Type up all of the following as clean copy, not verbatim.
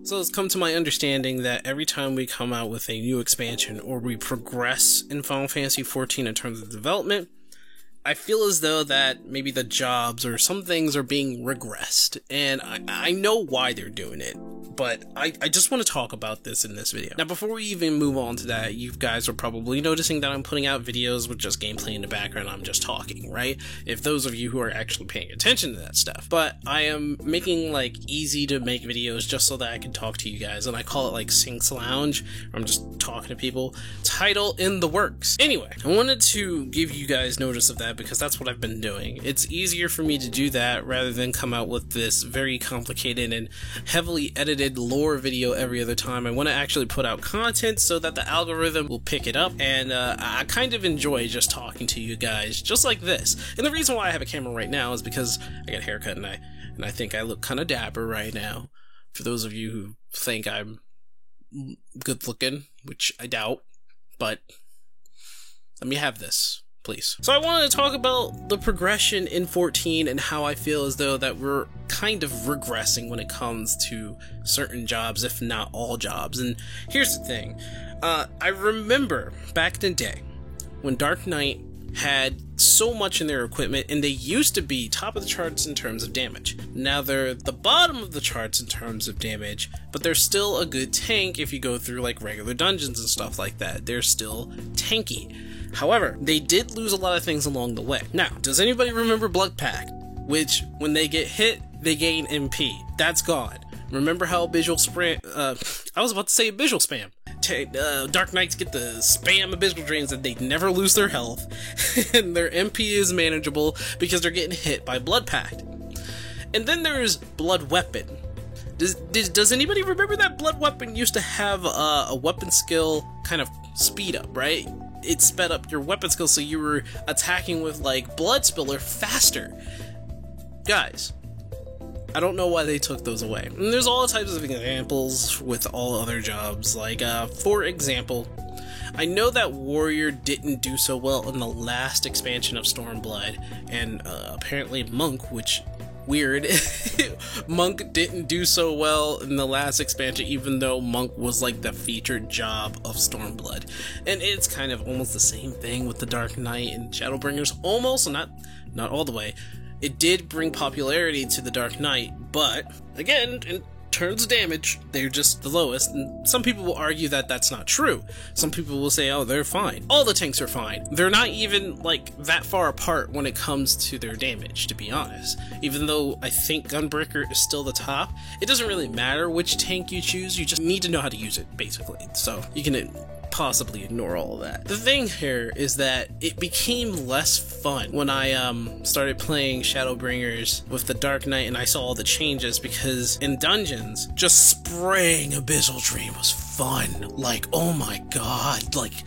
So it's come to my understanding that every time we come out with a new expansion or we progress in Final Fantasy XIV in terms of development, I feel as though that maybe the jobs or some things are being regressed, and I know why they're doing it, but I just want to talk about this in this video. Now, before we even move on to that, you guys are probably noticing that I'm putting out videos with just gameplay in the background. I'm just talking, right? If those of you who are actually paying attention to that stuff. But I am making like easy to make videos just so that I can talk to you guys, and I call it like Sinks Lounge, where I'm just talking to people. Title in the works. Anyway, I wanted to give you guys notice of that because that's what I've been doing. It's easier for me to do that rather than come out with this very complicated and heavily edited lore video every other time. I want to actually put out content so that the algorithm will pick it up, and I kind of enjoy just talking to you guys just like this. And the reason why I have a camera right now is because I got a haircut and I think I look kind of dapper right now. For those of you who think I'm good looking, which I doubt, but let me have this, please. So I wanted to talk about the progression in 14 and how I feel as though that we're kind of regressing when it comes to certain jobs, if not all jobs. And here's the thing. I remember back in the day when Dark Knight had so much in their equipment, and they used to be top of the charts in terms of damage. Now they're the bottom of the charts in terms of damage, but they're still a good tank if you go through like regular dungeons and stuff like that. They're still tanky. However, they did lose a lot of things along the way. Now, does anybody remember Blood Pact? Which, when they get hit, they gain MP. That's gone. Remember how Visual Spam, I was about to say Visual Spam. Dark Knights get the spam Abyssal Drains and they never lose their health, and their MP is manageable because they're getting hit by Blood Pact. And then there's Blood Weapon. Does anybody remember that Blood Weapon used to have a weapon skill kind of speed up, right? It sped up your weapon skill so you were attacking with like Blood Spiller faster. Guys, I don't know why they took those away. And there's all types of examples with all other jobs. Like, for example, I know that Warrior didn't do so well in the last expansion of Stormblood, and apparently Monk, which, weird, Monk didn't do so well in the last expansion, even though Monk was like the featured job of Stormblood. And it's kind of almost the same thing with the Dark Knight and Shadowbringers, almost, not all the way. It did bring popularity to the Dark Knight, but again, in terms of damage, they're just the lowest, and some people will argue that that's not true. Some people will say, oh, they're fine. All the tanks are fine. They're not even, like, that far apart when it comes to their damage, to be honest. Even though I think Gunbreaker is still the top, it doesn't really matter which tank you choose, you just need to know how to use it, basically. So, you can possibly ignore all of that. The thing here is that it became less fun when I started playing Shadowbringers with the Dark Knight and I saw all the changes, because in dungeons, just spraying Abyssal Drain was fun. Like, oh my god, like,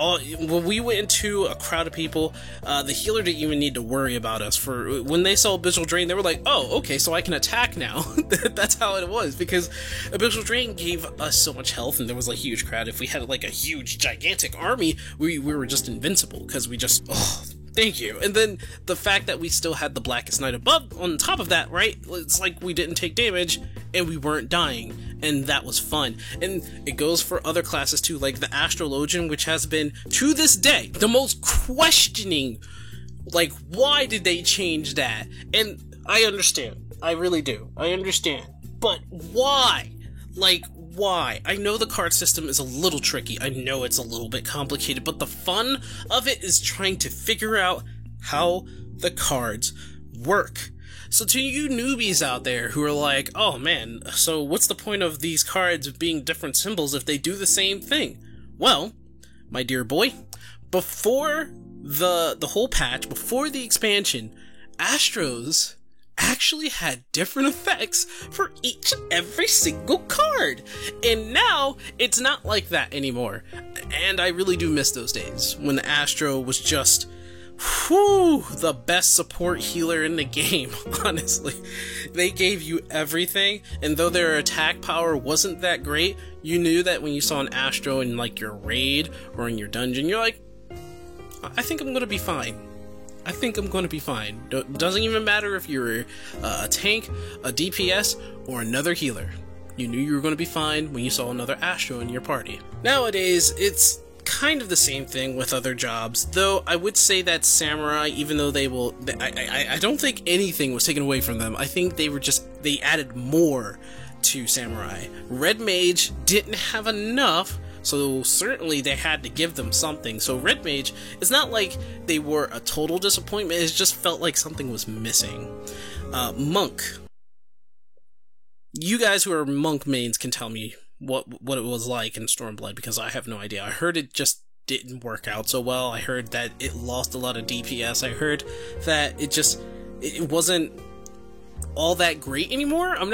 when we went into a crowd of people, the healer didn't even need to worry about us. For when they saw Abyssal Drain, they were like, oh, okay, so I can attack now. That's how it was, because Abyssal Drain gave us so much health, and there was a huge crowd. If we had like a huge, gigantic army, we were just invincible, because we just, oh, thank you. And then the fact that we still had the Blackest Night above, on top of that, right? It's like we didn't take damage, and we weren't dying. And that was fun. And it goes for other classes too, like the Astrologian, which has been, to this day, the most questioning, like, why did they change that? And I understand. I really do. I understand. But why? Like, why? I know the card system is a little tricky. I know it's a little bit complicated, but the fun of it is trying to figure out how the cards work. So to you newbies out there who are like, oh man, so what's the point of these cards being different symbols if they do the same thing? Well, my dear boy, before the whole patch, before the expansion, Astros actually had different effects for each and every single card. And now, it's not like that anymore. And I really do miss those days, when Astro was just, whew, the best support healer in the game, honestly. They gave you everything, and though their attack power wasn't that great, you knew that when you saw an Astro in like your raid or in your dungeon, you're like, I think I'm gonna be fine. I think I'm gonna be fine. Doesn't even matter if you're a tank, a DPS, or another healer. You knew you were going to be fine when you saw another Astro in your party. Nowadays, it's kind of the same thing with other jobs, though I would say that Samurai, even though I don't think anything was taken away from them. I think they added more to Samurai. Red Mage didn't have enough, so certainly they had to give them something. So Red Mage, it's not like they were a total disappointment, it just felt like something was missing. Monk. You guys who are Monk mains can tell me what it was like in Stormblood, because I have no idea. I heard it just didn't work out so well. I heard that it lost a lot of DPS. I heard that it wasn't all that great anymore. I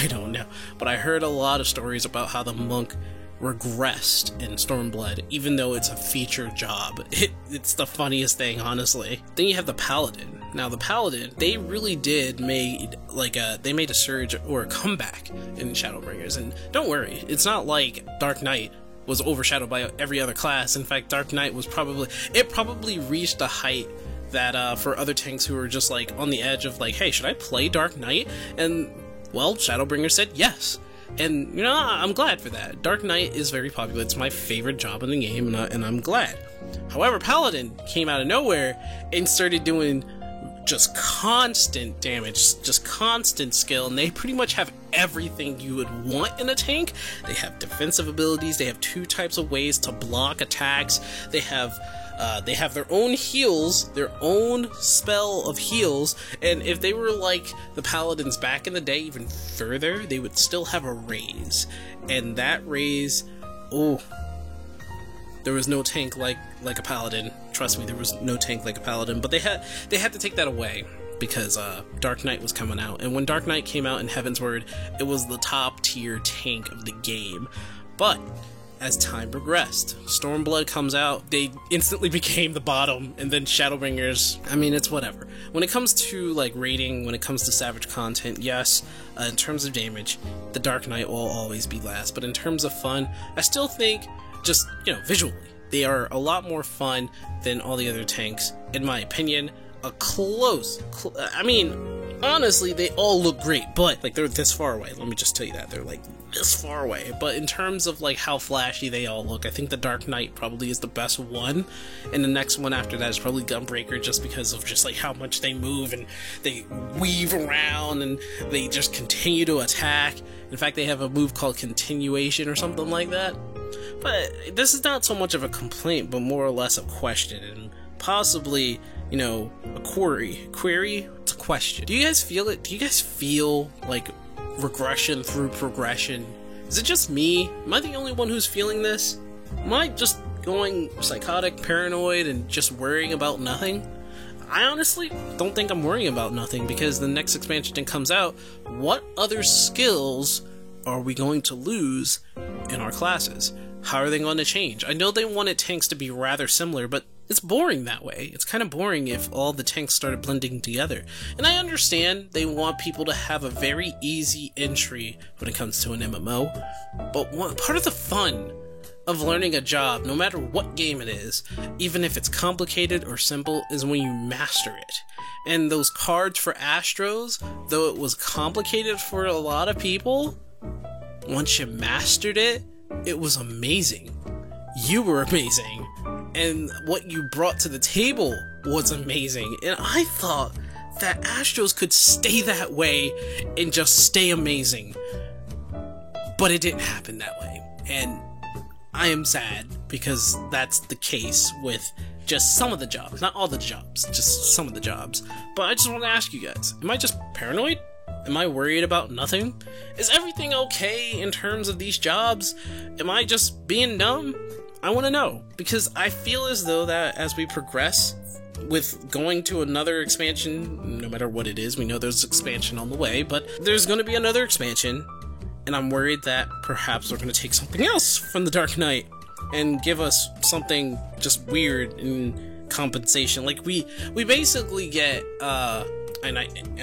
don't know. But I heard a lot of stories about how the Monk regressed in Stormblood, even though it's a featured job. It's the funniest thing, honestly. Then you have the Paladin. Now the Paladin, they really did made a surge or a comeback in Shadowbringers, and don't worry, it's not like Dark Knight was overshadowed by every other class. In fact, Dark Knight was probably reached a height that for other tanks who were just like on the edge of like, hey, should I play Dark Knight? And well, Shadowbringer said yes. And, you know, I'm glad for that. Dark Knight is very popular. It's my favorite job in the game, and I'm glad. However, Paladin came out of nowhere and started doing just constant damage, just constant skill, and they pretty much have everything you would want in a tank. They have defensive abilities, they have 2 types of ways to block attacks, they have their own heals, their own spell of heals, and if they were like the Paladins back in the day even further, they would still have a raise. And that raise, there was no tank like a Paladin. Trust me, there was no tank like a Paladin, but they had to take that away because Dark Knight was coming out. And when Dark Knight came out in Heavensward, it was the top tier tank of the game. But as time progressed, Stormblood comes out, they instantly became the bottom, and then Shadowbringers, I mean, it's whatever. When it comes to, like, rating, when it comes to Savage content, yes, in terms of damage, the Dark Knight will always be last, but in terms of fun, I still think, just, you know, visually, they are a lot more fun than all the other tanks, in my opinion. I mean, honestly, they all look great, but, like, they're this far away, let me just tell you that, they're, like, this far away. But in terms of like how flashy they all look, I think the Dark Knight probably is the best one, and the next one after that is probably Gunbreaker, just because of just like how much they move and they weave around and they just continue to attack. In fact, they have a move called Continuation or something like that. But this is not so much of a complaint, but more or less a question, and possibly, you know, a query. It's a question. Do you guys feel it? Do you guys feel like regression through progression? Is it just me? Am I the only one who's feeling this? Am I just going psychotic, paranoid, and just worrying about nothing? I honestly don't think I'm worrying about nothing, because the next expansion comes out, what other skills are we going to lose in our classes? How are they going to change? I know they wanted tanks to be rather similar, but it's boring that way. It's kind of boring if all the tanks started blending together. And I understand they want people to have a very easy entry when it comes to an MMO, but part of the fun of learning a job, no matter what game it is, even if it's complicated or simple, is when you master it. And those cards for Astros, though it was complicated for a lot of people, once you mastered it, it was amazing. You were amazing. And what you brought to the table was amazing. And I thought that Astros could stay that way and just stay amazing. But it didn't happen that way. And I am sad, because that's the case with just some of the jobs. Not all the jobs, just some of the jobs. But I just want to ask you guys, am I just paranoid? Am I worried about nothing? Is everything okay in terms of these jobs? Am I just being dumb? I want to know, because I feel as though that as we progress with going to another expansion, no matter what it is, we know there's expansion on the way, but there's going to be another expansion, and I'm worried that perhaps they're going to take something else from the Dark Knight and give us something just weird in compensation. Like we basically get, and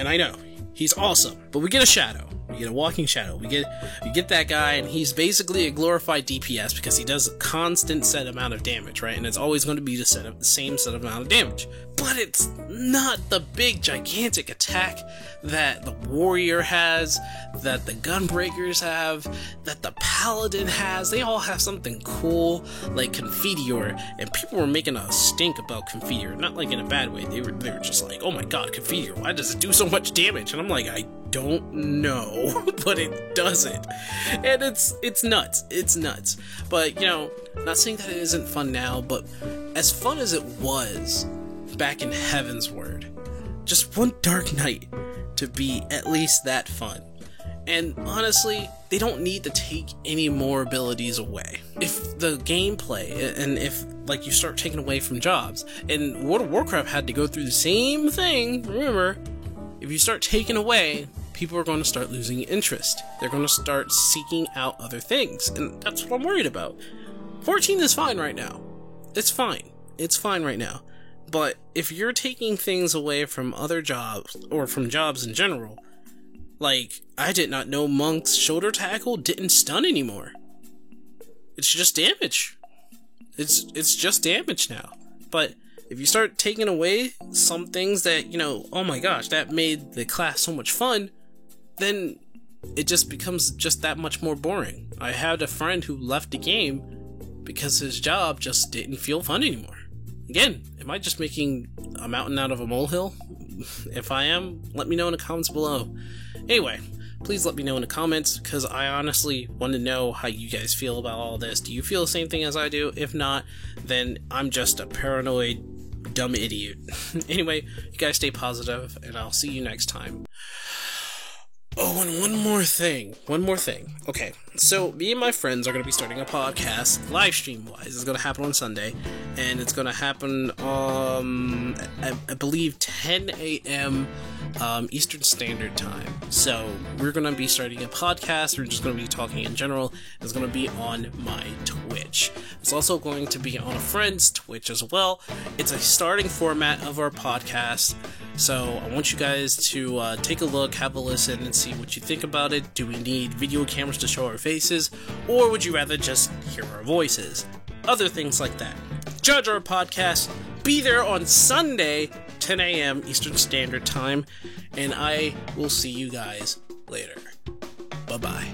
I know he's awesome, but we get a Shadow. We get a walking shadow. We get that guy, and he's basically a glorified DPS because he does a constant set amount of damage, right? And it's always going to be the same set amount of damage. But it's not the big, gigantic attack that the warrior has, that the gunbreakers have, that the paladin has. They all have something cool, like Confiteor, and people were making a stink about Confiteor, not like in a bad way. They were just like, oh my god, Confiteor, why does it do so much damage? And I'm like, I don't know, but it does it. And it's nuts. It's nuts. But, you know, not saying that it isn't fun now, but as fun as it was back in Heavensward, just one Dark Knight to be at least that fun. And honestly, they don't need to take any more abilities away. If the gameplay, and if like you start taking away from jobs, and World of Warcraft had to go through the same thing, remember, if you start taking away, people are going to start losing interest. They're going to start seeking out other things, and that's what I'm worried about. 14 is fine right now. It's fine. It's fine right now. But if you're taking things away from other jobs, or from jobs in general, like, I did not know Monk's shoulder tackle didn't stun anymore. It's just damage. It's just damage now. But if you start taking away some things that, you know, oh my gosh, that made the class so much fun, then it just becomes just that much more boring. I had a friend who left the game because his job just didn't feel fun anymore. Again, am I just making a mountain out of a molehill? If I am, let me know in the comments below. Anyway, please let me know in the comments, because I honestly want to know how you guys feel about all this. Do you feel the same thing as I do? If not, then I'm just a paranoid, dumb idiot. Anyway, you guys stay positive, and I'll see you next time. Oh, and one more thing. Okay, so me and my friends are going to be starting a podcast, live stream wise. It's going to happen on Sunday, and it's going to happen, I believe 10 a.m. Eastern Standard Time. So we're going to be starting a podcast. We're just going to be talking in general. It's going to be on my Twitch. It's also going to be on a friend's Twitch as well. It's a starting format of our podcast. So I want you guys to take a look, have a listen, and see what you think about it. Do we need video cameras to show our faces, or would you rather just hear our voices? Other things like that. Judge our podcast. Be there on Sunday, 10 a.m. Eastern Standard Time, and I will see you guys later. Bye-bye.